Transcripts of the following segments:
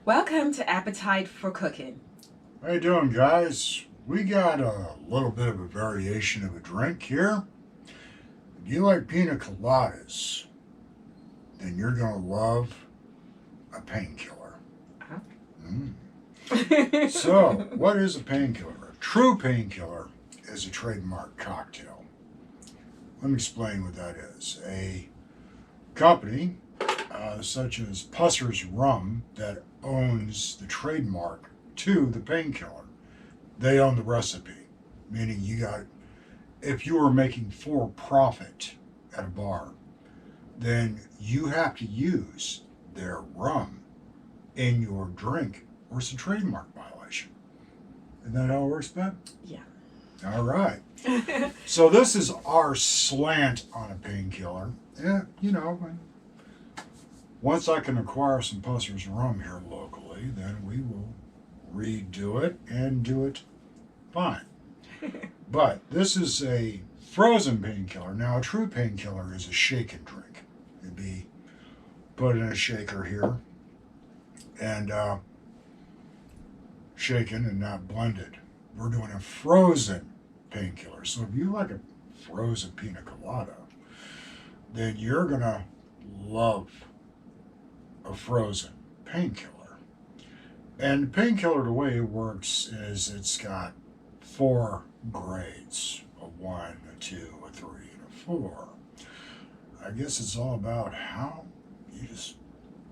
Welcome to Appetite for Cooking. How you doing, guys? We got a little bit of a variation of a drink here. If you like pina coladas, then you're going to love a painkiller. So, what is a painkiller? A true painkiller is a trademark cocktail. Let me explain what that is. A company such as Pusser's Rum that owns the trademark to the painkiller. They own the recipe, meaning if you were making for profit at a bar, then you have to use their rum in your drink or it's a trademark violation. Isn't that how it works, Ben? Yeah. All right. So this is our slant on a painkiller. Yeah, once I can acquire some Pusser's Rum here locally, then we will redo it and do it fine. But this is a frozen painkiller. Now, a true painkiller is a shaken drink. It'd be put in a shaker here and shaken and not blended. We're doing a frozen painkiller. So if you like a frozen pina colada, then you're going to love a frozen painkiller. And painkiller, the way it works is it's got 4 grades, a 1, a 2, a 3, and a 4. I guess it's all about how you just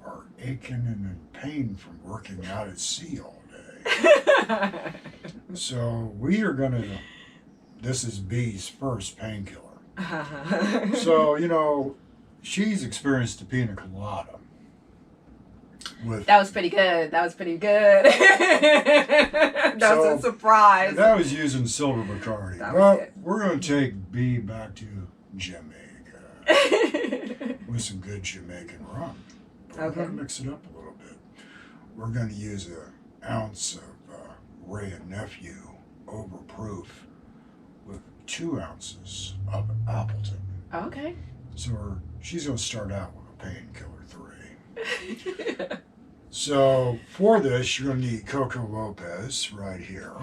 are aching and in pain from working out at sea all day. So this is B's first painkiller. So, she's experienced the pina colada. That was pretty good. That was a surprise. That was using silver Bacardi. Well, we're going to take B back to Jamaica with some good Jamaican rum. But we're going to mix it up a little bit. We're going to use an ounce of Ray and Nephew overproof with 2 ounces of Appleton. Okay. So she's going to start out with a painkiller 3. So for this, you're going to need Coco Lopez right here.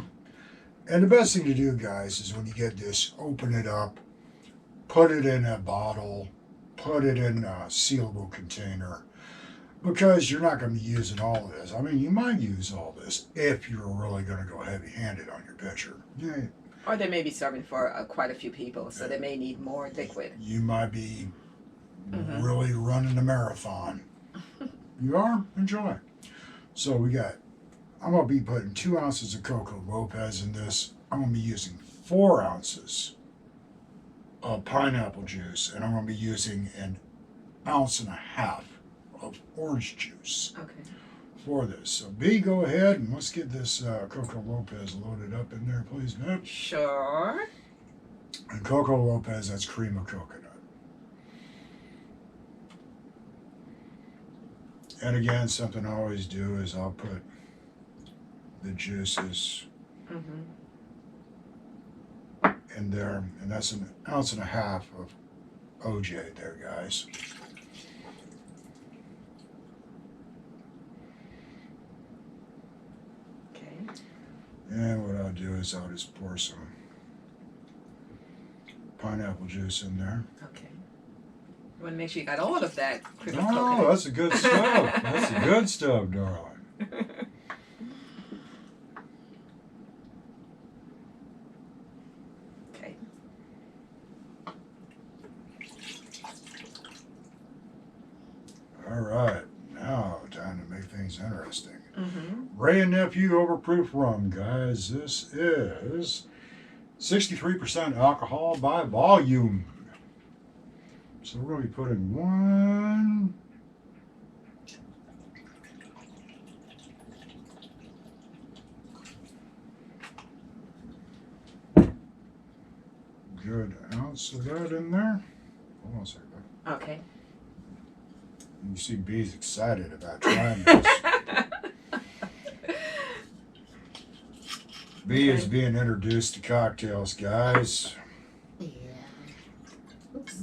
And the best thing to do, guys, is when you get this, open it up, put it in a bottle, put it in a sealable container, because you're not going to be using all of this. I mean, you might use all this if you're really going to go heavy-handed on your pitcher. Yeah. Or they may be serving for quite a few people, so they may need more liquid. You might be really running a marathon. You are? Enjoy. So I'm going to be putting 2 ounces of Coco Lopez in this. I'm going to be using 4 ounces of pineapple juice, and I'm going to be using 1.5 ounces of orange juice for this. So B, go ahead and let's get this Coco Lopez loaded up in there, please, man. Sure. And Coco Lopez, that's cream of coconut. And again, something I always do is I'll put the juices in there, and that's 1.5 ounces of OJ there, guys. Okay. And what I'll do is I'll just pour some pineapple juice in there. Okay. You want to make sure you got all of that cream of Oh, coconut. that's the good stuff. That's the good stuff, darling. Okay. All right. Now, time to make things interesting. Ray and Nephew Overproof Rum, guys. This is 63% alcohol by volume. So we're going to be putting 1. Good ounce of that in there. Hold on a second. Okay. You see B's excited about trying this. B is being introduced to cocktails, guys. Yeah. Oops.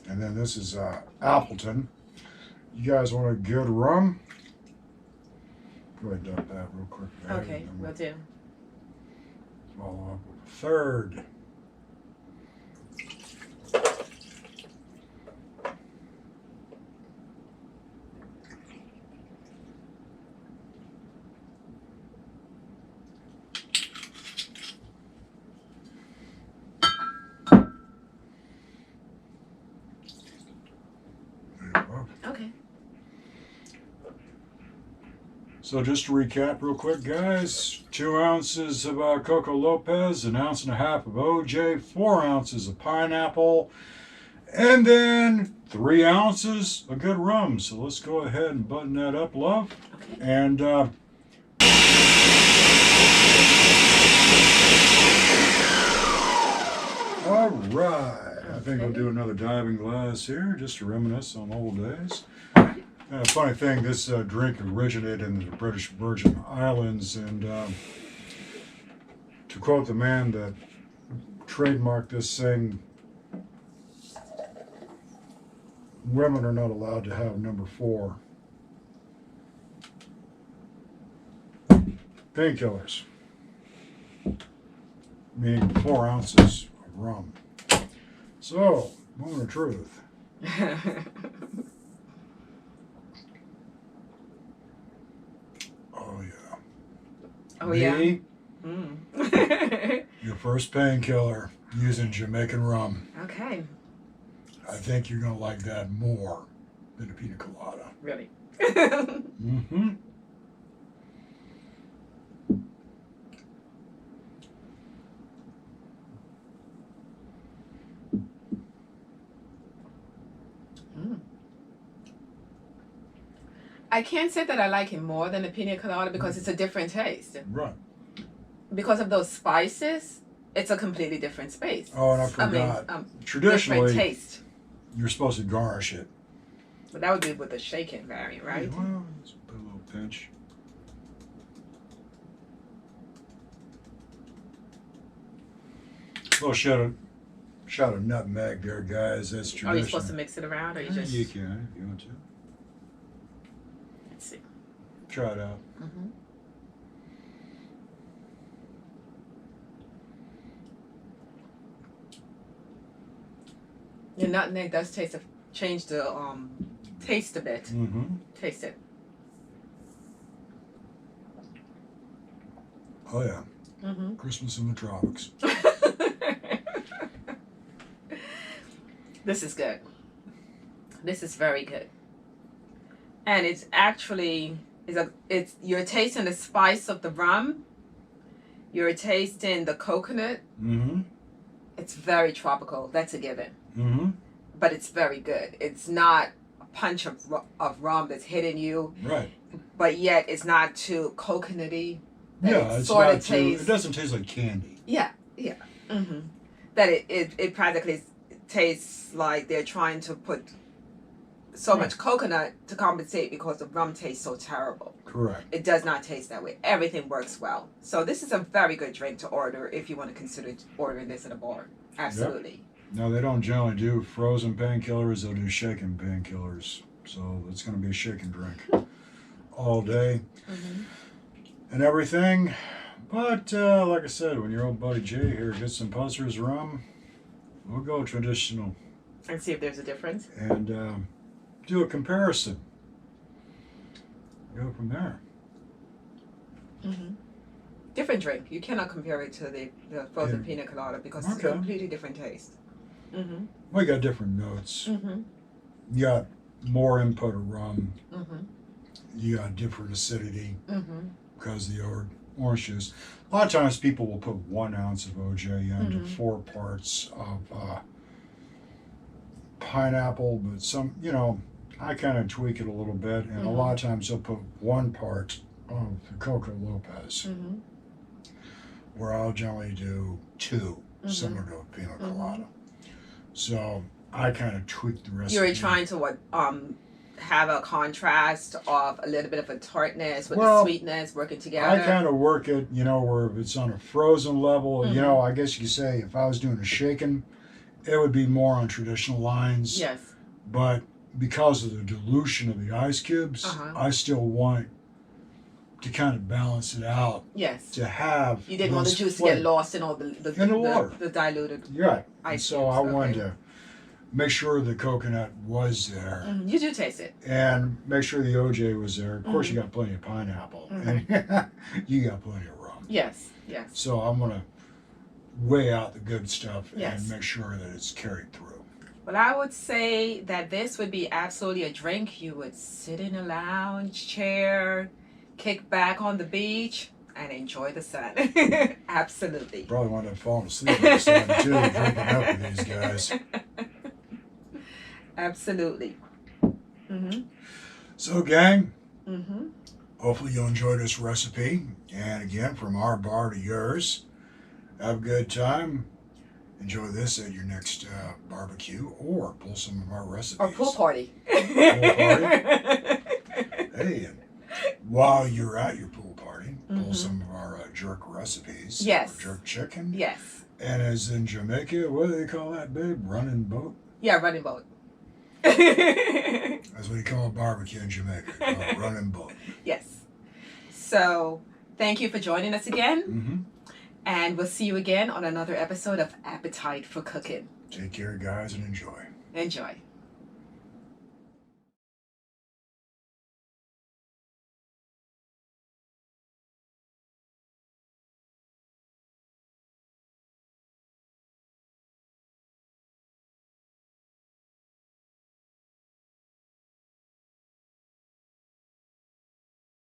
And then this is Appleton. You guys want a good rum? Go ahead and dump that real quick. Babe, Okay, and then will do. follow up with a third. Okay. So just to recap real quick, guys, 2 ounces of Coco Lopez, 1.5 ounces of OJ, 4 ounces of pineapple, and then 3 ounces of good rum. So let's go ahead and button that up, love. Okay. And all right. I think we'll do another diving glass here just to reminisce on old days. Funny thing, this drink originated in the British Virgin Islands, and to quote the man that trademarked this thing, women are not allowed to have number 4. Painkillers, meaning 4 ounces of rum. So, moment of truth. Oh yeah. Oh yeah. Me, Mm. your first painkiller using Jamaican rum. Okay. I think you're gonna like that more than a pina colada. Really. Mm-hmm. I can't say that I like it more than the pina colada because it's a different taste. Right. Because of those spices, it's a completely different space. Oh, and I forgot. Different Traditionally, taste. you're supposed to garnish it. But that would be with the shaken variant, right? Well, just put a little pinch. A little shot of nutmeg there, guys. That's traditional. Are you supposed to mix it around, or you just? You can if you want to. Let's see. Try it out. Mm-hmm. The nutmeg does change the taste a bit. Mm-hmm. Taste it. Oh yeah. Mm-hmm. Christmas in the tropics. This is good. This is very good. And it's actually you're tasting the spice of the rum. You're tasting the coconut. Mm-hmm. It's very tropical. That's a given. Mm-hmm. But it's very good. It's not a punch of rum that's hitting you. Right. But yet it's not too coconutty. Yeah, it's sort not of too. tastes. It doesn't taste like candy. Yeah, yeah. Mm-hmm. That it practically tastes like they're trying to put so much coconut to compensate because the rum tastes so terrible. Correct. It does not taste that way. Everything works well. So this is a very good drink to order if you want to consider ordering this at a bar. Absolutely. No, they don't generally do frozen painkillers. They'll do shaken painkillers. So it's going to be a shaken drink all day and everything. But like I said, when your old buddy Jay here gets some Puzzler's rum, we'll go traditional And see if there's a difference. and do a comparison. Go from there. Mm-hmm. Different drink. You cannot compare it to the frozen pina colada because it's a completely different taste. Mm-hmm. We got different notes. Mm-hmm. You got more input of rum. Mm-hmm. You got different acidity Mm-hmm. because of the orange juice. A lot of times people will put 1 ounce of OJ into 4 parts of pineapple, but some, I kind of tweak it a little bit, and a lot of times they'll put 1 part of the Coco Lopez, where I'll generally do 2, similar to a pina colada. So I kind of tweak the recipe. You're trying to have a contrast of a little bit of a tartness with the sweetness working together. I kind of work it, where if it's on a frozen level, I guess you could say if I was doing a shaken, it would be more on traditional lines. Yes. But because of the dilution of the ice cubes, I still want to kind of balance it out. Yes. To have You didn't want the those juice to flavors. get lost in all the water. The diluted Yeah. And ice so cubes. I wanted to make sure the coconut was there. You do taste it. And make sure the OJ was there. Of course, you got plenty of pineapple. And you got plenty of rum. Yes. Yes. So I'm going to weigh out the good stuff Yes. and make sure that it's carried through. Well, I would say that this would be absolutely a drink. You would sit in a lounge chair, kick back on the beach, and enjoy the sun. Absolutely. Probably wound up falling asleep in the sun too, drinking up with these guys. Absolutely. So, gang, hopefully you'll enjoy this recipe. And again, from our bar to yours, have a good time. Enjoy this at your next barbecue, or pull some of our recipes. Or pool party. Pool party. Hey, and while you're at your pool party, pull some of our jerk recipes. Yes. Or jerk chicken. Yes. And as in Jamaica, what do they call that, babe? Running boat? Yeah, running boat. That's what you call a barbecue in Jamaica. Running boat. Yes. So, thank you for joining us again. And we'll see you again on another episode of Appetite for Cooking. Take care, guys, and enjoy. Enjoy.